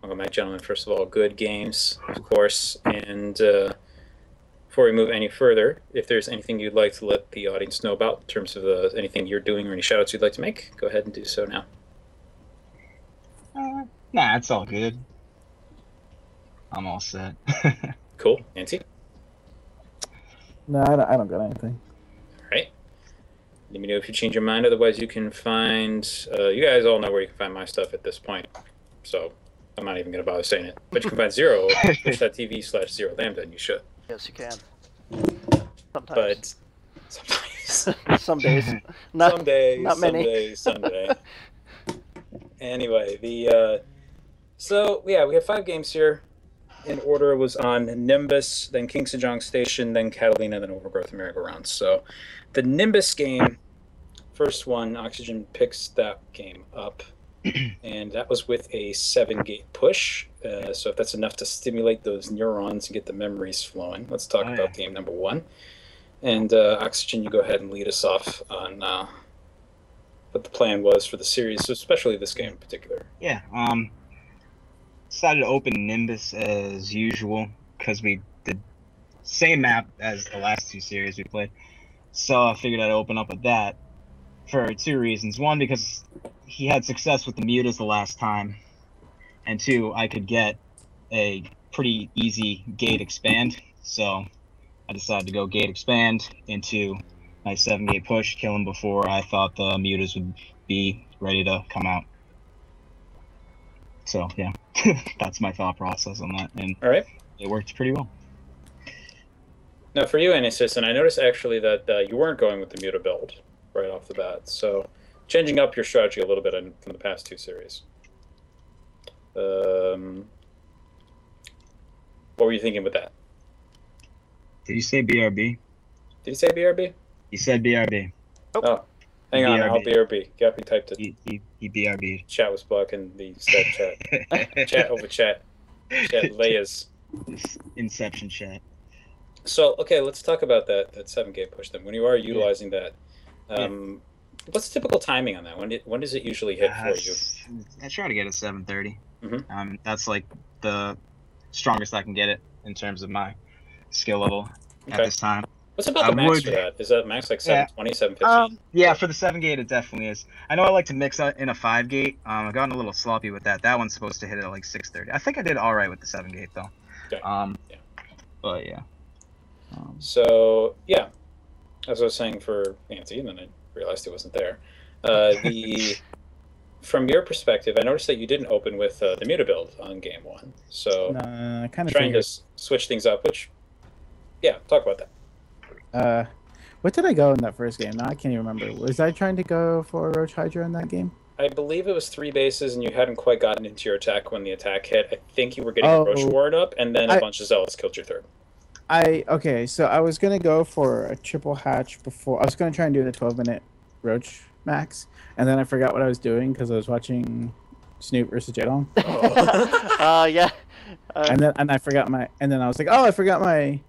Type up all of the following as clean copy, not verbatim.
welcome back, gentlemen. First of all, good games, of course. And before we move any further, if there's anything you'd like to let the audience know about in terms of anything you're doing or any shoutouts you'd like to make, go ahead and do so now. Nah, it's all good. I'm all set. Cool. Nancy? No, I don't got anything. All right. Let me know if you change your mind. Otherwise, you can find... you guys all know where you can find my stuff at this point. So I'm not even going to bother saying it. But you can find Zero at twitch.tv/Zero Lambda, and you should. Yes, you can. Sometimes. But sometimes. Some days. Not, Someday, not many. someday. Anyway, so yeah, we have 5 games here. In order, it was on Nimbus, then King Sejong Station, then Catalina, then Overgrowth and Merry-Go-Round. So the Nimbus game, first one, Oxygen picks that game up, and that was with a 7-gate push. So if that's enough to stimulate those neurons and get the memories flowing, let's talk about game number 1. And Oxygen, you go ahead and lead us off on what the plan was for the series, especially this game in particular. Yeah, decided to open Nimbus as usual because we did same map as the last 2 series we played. So I figured I'd open up with that for 2 reasons. 1, because he had success with the mutas the last time, and 2, I could get a pretty easy gate expand. So I decided to go gate expand into my 7-gate push, kill him before I thought the mutas would be ready to come out. So yeah, that's my thought process on that, and all right, it worked pretty well. Now for you, Anticitizen, I noticed actually that you weren't going with the muta build right off the bat, so changing up your strategy a little bit from the past 2 series. What were you thinking with that? Did you say BRB? Did you say BRB? He said BRB. Oh, hang on, I'll BRB. Got me typed it. He BRB. Chat was blocking the said chat. Chat over chat. Chat layers. Inception chat. So, okay, let's talk about that 7-gate push then. When you are utilizing that, what's the typical timing on that? When does it usually hit for you? I try to get it 7:30. Mm-hmm. That's like the strongest I can get it in terms of my skill level at this time. What's about the max for that? Is that max like 720, 750? Yeah, for the 7-gate, it definitely is. I know I like to mix in a 5-gate. I've gotten a little sloppy with that. That one's supposed to hit at like 6:30. I think I did all right with the 7-gate though. Okay. But yeah. So yeah, as I was saying for Nancy, and then I realized he wasn't there. From your perspective, I noticed that you didn't open with the muta build on game 1. So I kind of trying to switch things up. Which, yeah, talk about that. What did I go in that first game? No, I can't even remember. Was I trying to go for Roach Hydra in that game? I believe it was 3 bases, and you hadn't quite gotten into your attack when the attack hit. I think you were getting a Roach Ward up, and then a bunch of Zealots killed your 3rd. Okay, so I was gonna go for a triple hatch before. I was gonna try and do the 12-minute Roach max, and then I forgot what I was doing because I was watching Snoop versus Jedong. Yeah. And I forgot my. And then I was like, oh, I forgot my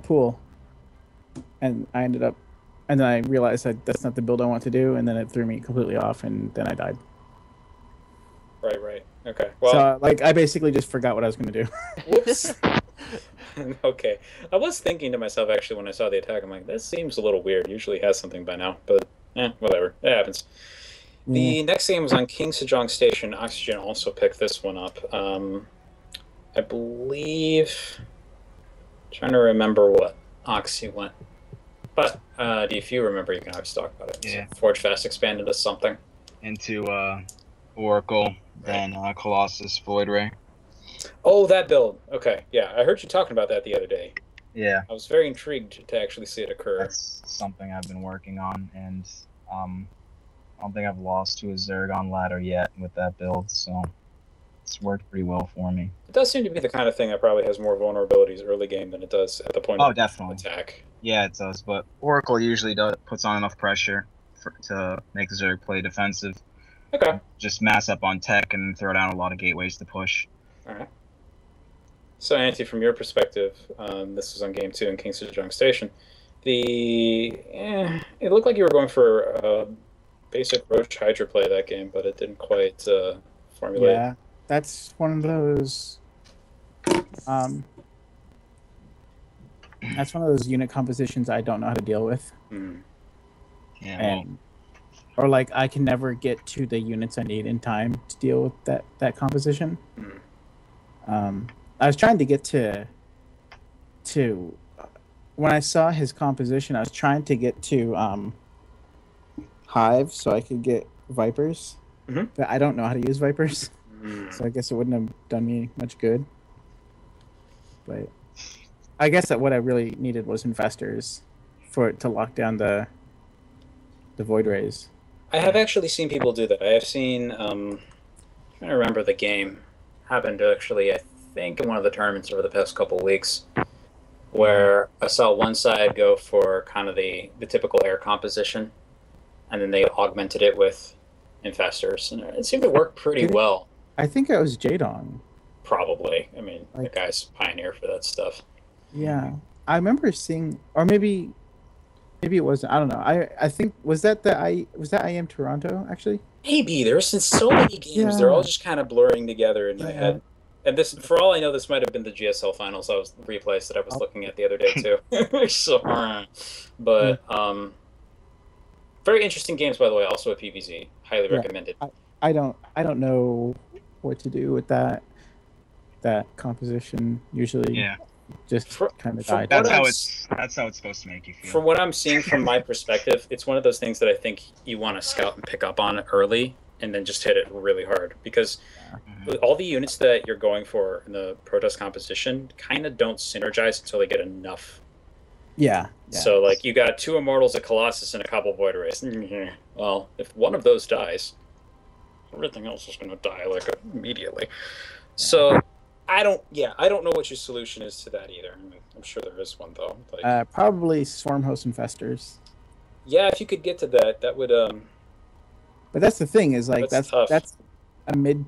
pool, and I ended up, and then I realized that that's not the build I want to do, and then it threw me completely off, and then I died. Right. Okay. Well, so like I basically just forgot what I was going to do. Whoops. Okay. I was thinking to myself actually when I saw the attack, I'm like, this seems a little weird. Usually has something by now, but whatever. It happens. The next game was on King Sejong Station. Oxygen also picked this one up. I believe. Trying to remember what Oxy went, but if you remember, you can always talk about it. Yeah. So Forge Fast expanded to something. Into Oracle, then Colossus, Void Ray. Oh, that build. Okay, yeah, I heard you talking about that the other day. Yeah. I was very intrigued to actually see it occur. That's something I've been working on, and I don't think I've lost to a Zergon ladder yet with that build, so it's worked pretty well for me. It does seem to be the kind of thing that probably has more vulnerabilities early game than it does at the point of attack. Yeah, it does, but Oracle usually puts on enough pressure to make Zerg play defensive. Okay. Just mass up on tech and throw down a lot of gateways to push. All right. So, Antti, from your perspective, this was on game 2 in King Sejong Station. It looked like you were going for basic Roach Hydra play that game, but it didn't quite formulate. Yeah, that's one of those. Um, that's one of those unit compositions I don't know how to deal with, Hmm. Yeah, well, and or like I can never get to the units I need in time to deal with that composition. Hmm. I was trying to get to when I saw his composition, I was trying to get to Hive so I could get Vipers, Mhm. but I don't know how to use Vipers, Hmm. so I guess it wouldn't have done me much good. But I guess that what I really needed was Infestors for it to lock down the Void Rays. I have actually seen people do that. I have seen. I'm trying to remember the game. Happened actually, I think, in one of the tournaments over the past couple weeks, where I saw one side go for kind of the typical air composition, and then they augmented it with infestors, and it seemed to work pretty Did it? well. I think it was Jadong. Probably, I mean, the Like, guy's pioneer for that stuff. yeah, I remember seeing, or maybe it wasn't. I don't know. I think was that I am Toronto actually. Maybe there's been so many games; they're all Yeah, just kind of blurring together in my yeah. head. And this, for all I know, this might have been the GSL finals. I was replays that I was Oh, looking at the other day too. So, yeah, but very interesting games, by the way. Also at PVZ, highly yeah. recommended. I don't know what to do with that composition. Usually, yeah. just From, kind of from die to what That's it. I'm how s- it's supposed to make you feel. from what I'm seeing from my perspective, it's one of those things that I think you want to scout and pick up on early, and then just hit it really hard because Mhm. all the units that you're going for in the Protoss composition kind of don't synergize until they get enough. Yeah, yeah, So, like, you got two Immortals, a Colossus, and a couple Void Rays. Well, if one of those dies, everything else is going to die like immediately. So, I don't know what your solution is to that either. I mean, I'm sure there is one though. Like, probably Swarm Host Infestors. yeah, if you could get to that, that would But that's the thing is like that's tough. that's a mid,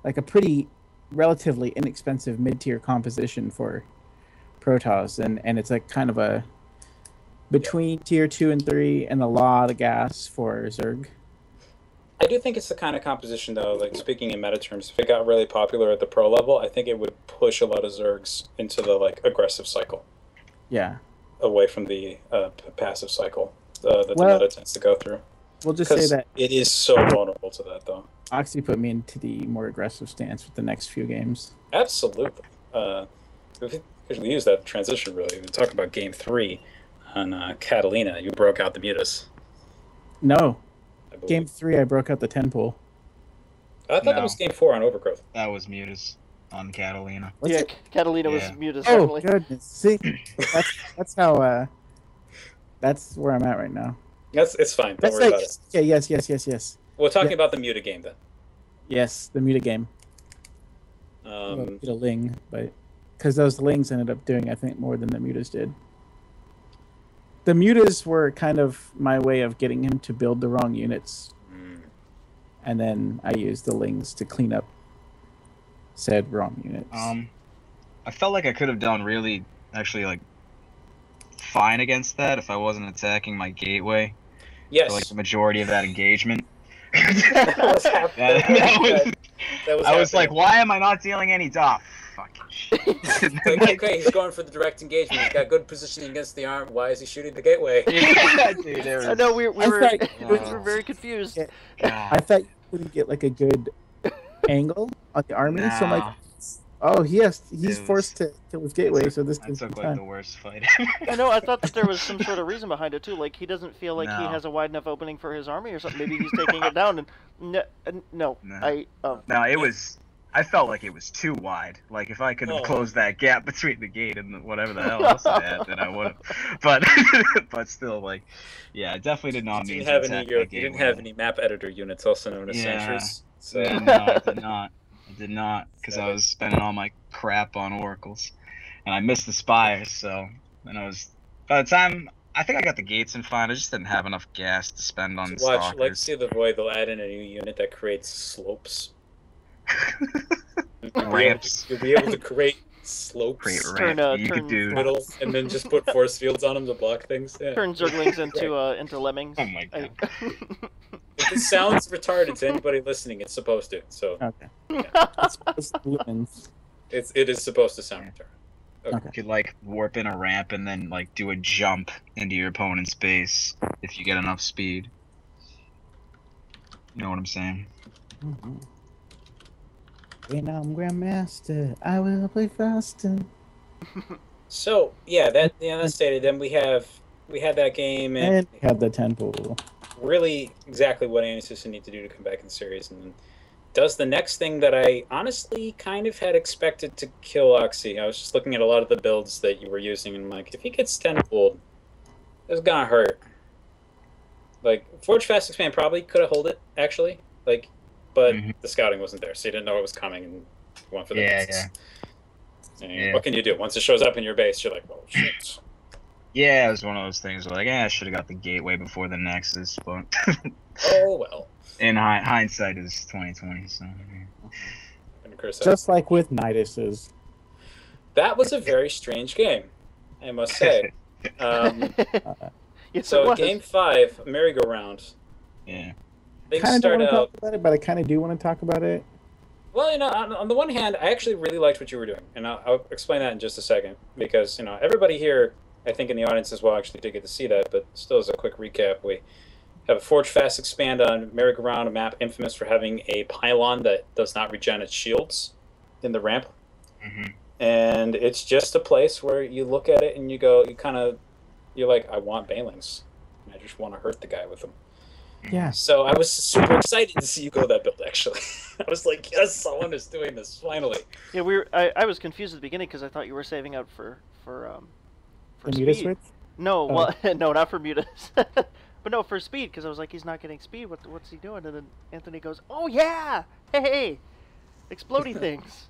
like a pretty relatively inexpensive mid tier composition for Protoss, and it's like kind of a between tier 2 and 3, and a lot of gas for Zerg. I do think it's the kind of composition though. Like speaking in meta terms, if it got really popular at the pro level, I think it would push a lot of Zergs into the like aggressive cycle, Yeah. away from the passive cycle that the Well, meta tends to go through. we'll just say Because that it is so vulnerable to that, though. Oxy put me into the more aggressive stance with the next few games. Absolutely. We use that transition really. We talk about game 3 on Catalina. You broke out the mutas, No, I believe. game 3 I broke out the 10 pool. I thought that No. was game 4 on Overgrowth. That was Mutas on Catalina. Was Yeah, it? Catalina was Yeah. muted, Oh definitely. goodness! See, that's how that's where I'm at right now. It's fine. Don't That's worry like about it. yeah, yes. We're talking Yeah. about the muta game then. Yes, the muta game. Did a ling, but because those lings ended up doing, I think, more than the mutas did. The mutas were kind of my way of getting him to build the wrong units, and then I used the lings to clean up said wrong units. I felt like I could have done really, actually, like, fine against that if I wasn't attacking my gateway Yes. for like the majority of that engagement. That was happening. I was like, why am I not dealing any dot? Fucking shit. Like, okay, he's going for the direct engagement. He's got good positioning against the arm. Why is he shooting the gateway? Yeah, dude, it I was, know we I were thought- we were very confused. I God, thought you couldn't get like a good angle on the army, so I'm nah, like, oh, he's It was- forced to kill his gateway, so this I gives took me like time. the worst fight. I know. I thought that there was some sort of reason behind it too. Like he doesn't feel like he No. has a wide enough opening for his army or something. Maybe he's taking it down. And no. No. No, it was. I felt like it was too wide. Like if I could have Oh. closed that gap between the gate and whatever the hell else I had, then I would have. But but still, like, yeah, I definitely did not You mean didn't to have attack any. my You didn't gateway. have any map editor units, also known as Yeah. sentries. So Yeah, no, I did not. I did not, because I was spending all my crap on oracles, and I missed the spires. So, and I was by the time I think I got the gates in fine, I just didn't have enough gas to spend on watch, stalkers. like, see the void. They'll add in a new unit that creates slopes. You'll be able to- Ramps. You'll be able to create slopes, Great Turn, ramp. You could turn- do. middle, and then just put force fields on them to block things. Yeah. Turn Zerglings into lemmings. Oh my god. If this sounds retarded to anybody listening, it's supposed to. So Okay. yeah, It's lemons. it is supposed to sound retarded. Okay. You could like warp in a ramp and then like do a jump into your opponent's base if you get enough speed. You know what I'm saying? Mm-hmm. When I'm Grandmaster, I will play faster. So yeah, that's stated. Then we had that game, and And we had the temple. really exactly what Anticitizen need to do to come back in the series, and then does the next thing that I honestly kind of had expected to kill Oxy. I was just looking at a lot of the builds that you were using, and I'm like, if he gets 10 pulled, it's gonna hurt. Like Forge Fast Expand probably could have hold it actually, like, but the scouting wasn't there, so you didn't know it was coming, and you went for the misses. And what can you do once it shows up in your base? You're like, well, shit. Yeah, it was one of those things where like, I should have got the gateway before the Nexus, but Oh well. in hindsight is 2020. So And Chris, Just like with Nidus's. that was a very strange game, I must say. Yes, it So was. game 5, merry-go-round. yeah, Things Kind of don't start want to out. talk about it, but I kind of do want to talk about it. Well, on the one hand, I actually really liked what you were doing, and I'll explain that in just a second, because everybody here, I think in the audience as well, actually did get to see that. But still, as a quick recap, we have a Forge Fast Expand on merry-go-round, a map infamous for having a pylon that does not regen its shields in the ramp, and it's just a place where you look at it and you go, you're like, I want Balings, I just want to hurt the guy with them. Yeah. So I was super excited to see you go that build, actually. I was like, yes, someone is doing this, finally. Yeah, I was confused at the beginning because I thought you were saving out for The Muta speed. switch? No, Oh. well, no, not for Mutas. But no, for speed, because I was like, he's not getting speed. What's he doing? And then Anthony goes, oh yeah, hey, explodey things.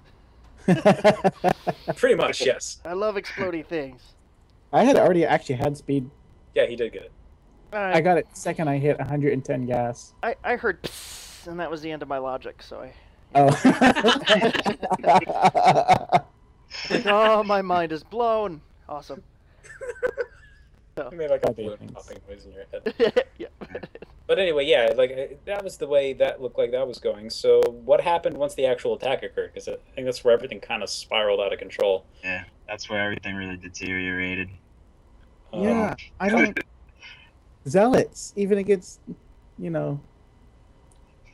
Pretty much, yes. I love explodey things. I had already actually had speed. Yeah, he did get it. I got it second I hit 110 gas. I heard psst, and that was the end of my logic. So I. Oh. Like, oh, my mind is blown. Awesome. You made like a Oh, balloon thanks. popping noise in your head. Yeah. But anyway, yeah, like that was the way that looked like that was going. So what happened once the actual attack occurred? Because I think that's where everything kind of spiraled out of control. yeah, that's where everything really deteriorated. Yeah, I don't. Zealots, even against, Well,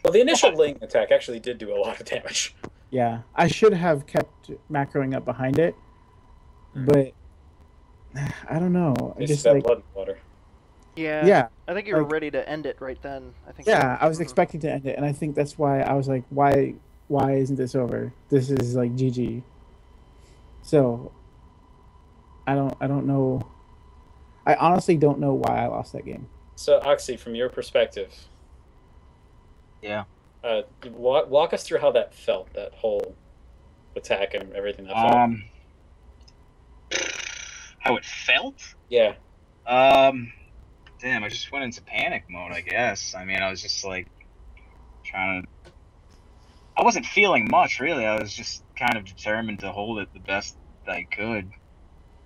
the initial Ling attack actually did do a lot of damage. Yeah, I should have kept macroing up behind it, but I don't know. I It's just that like, blood and water. Yeah. yeah, I think you were like- ready to end it right then. I think. yeah. I was expecting to end it, and I think that's why I was like, why isn't this over? This is like GG. So, I don't know. I honestly don't know why I lost that game. So, Oxy, from your perspective, Yeah. walk us through how that felt, that whole attack and everything that felt. How it felt? Yeah. Damn, I just went into panic mode, I guess. I mean, I was just like trying to. I wasn't feeling much really. I was just kind of determined to hold it the best I could,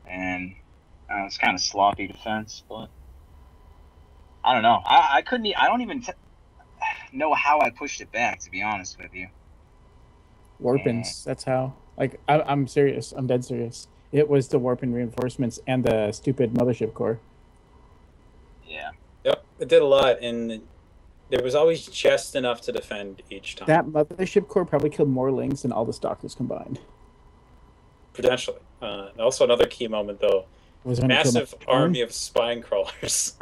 and it was kind of sloppy defense, but I don't know. I couldn't. I don't even know how I pushed it back, to be honest with you. Warpins. That's how. Like, I'm serious. I'm dead serious. It was the warping reinforcements and the stupid mothership core. Yeah. Yep, it did a lot, and there was always just enough to defend each time. That mothership core probably killed more lings than all the stalkers combined. Potentially. Also, another key moment, though. Was when it killed Massive my- army of spine crawlers.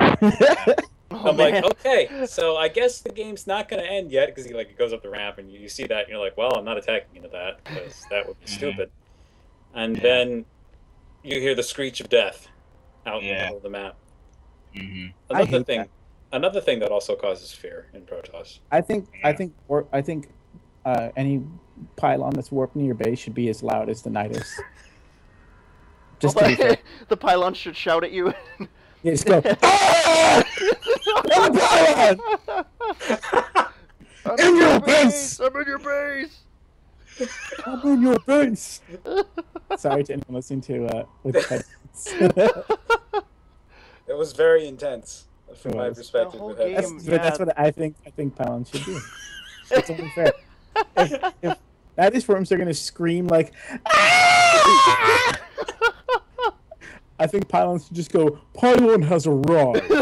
Oh, I'm like, man. okay, so I guess the game's not going to end yet, because it goes up the ramp, and you see that, and you're like, well, I'm not attacking into that, because that would be stupid. And then you hear the screech of death out in the middle of the map. I hate that. Another thing that also causes fear in Protoss. I think any pylon that's warping your base should be as loud as the Nidus. Just to be fair. The pylon should shout at you. Yeah, just go. "Ah! Another pylon! I'm In your base! I'm in your base. I'm in your base!" Sorry to anyone listening to with headphones. It was very intense from my was. perspective. The whole with headphones. game- But that's what I think Pylon should do. It's only fair. If that is forms, they're gonna scream like. "Ah!" I think Pylon should just go. Pylon has arrived.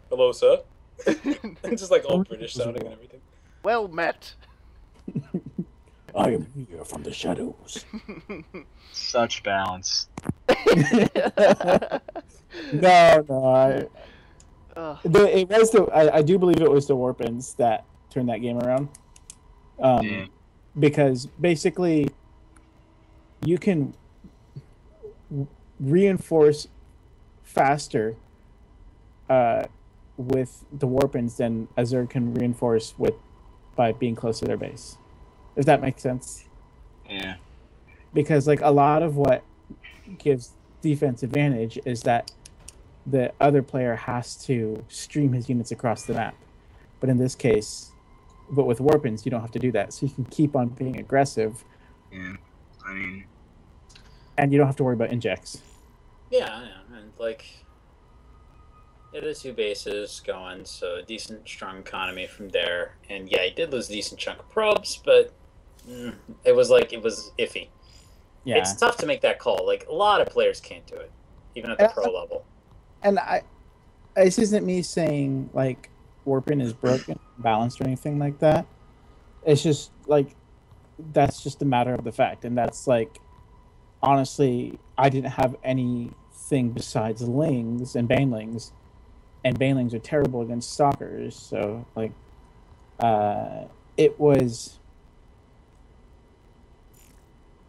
Hello, sir. It's just like all British sounding and everything. Well met. I am here from the shadows. Such balance. No. Ugh. It was the. I do believe it was the Warpins that turned that game around. Yeah. Because basically, you can reinforce faster with the Warpins than Azure can reinforce by being close to their base. If that makes sense. Yeah. Because like a lot of what gives defense advantage is that the other player has to stream his units across the map. But in this case, with Warpins, you don't have to do that. So you can keep on being aggressive. Yeah. I mean, And you don't have to worry about injects. Yeah, and like, the two bases going, so a decent, strong economy from there. And yeah, he did lose a decent chunk of probes, but it was iffy. Yeah. It's tough to make that call. Like, a lot of players can't do it, even at the pro level. And this isn't me saying like Warpin is broken, balanced, or anything like that. It's just like that's just a matter of the fact, and that's like honestly, I didn't have anything besides Lings and Banelings, and Banelings are terrible against Stalkers. So like, it was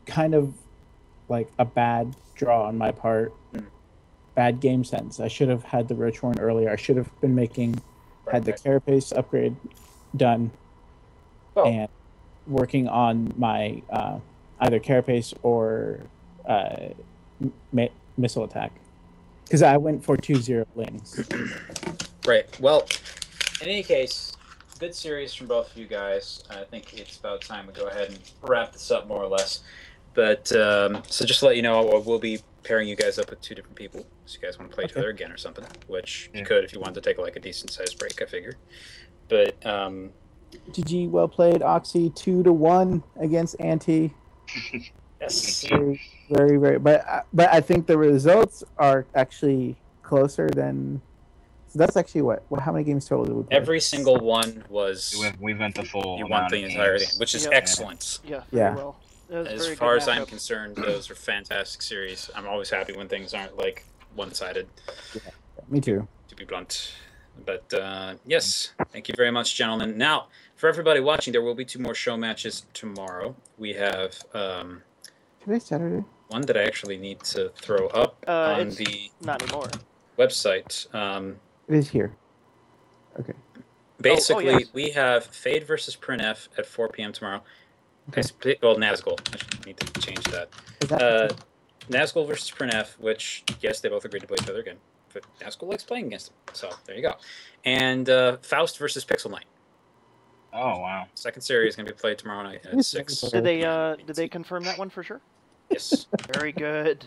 kind of like a bad draw on my part. Bad game sense. I should have had the Roach Horn earlier. I should have been had the Carapace upgrade done, and working on my either Carapace or missile attack. Because I went for 2-0 Lings. Right. Well, in any case, good series from both of you guys. I think it's about time we go ahead and wrap this up more or less. But so just to let you know, we'll be pairing you guys up with two different people. So you guys want to play together again or something, which you could if you wanted to take like a decent sized break, I figure. But GG, well played, Oxy. 2-1 against Anti. yes, very, very. But I think the results are actually closer than. So that's actually what? How many games total did we play? every single one was. we went the full. You won the entire game, which is excellent. Yeah. Very well. As far as I'm concerned, those are fantastic series. I'm always happy when things aren't like one-sided. Yeah, me too. To be blunt. But yes, thank you very much, gentlemen. Now, for everybody watching, there will be 2 more show matches tomorrow. We have today's Saturday. One that I actually need to throw up on the not anymore website. It is here. Okay. Basically, yes. we have Fade versus Printf at 4 p.m. tomorrow. Okay. Well, Nazgul. I need to change that. Nazgul versus Printf, which, yes, they both agreed to play each other again. But Nazgul likes playing against them. So, there you go. And Faust versus Pixel Knight. Oh, wow. Second series is going to be played tomorrow night at 6. Did they confirm that one for sure? Yes. Very good.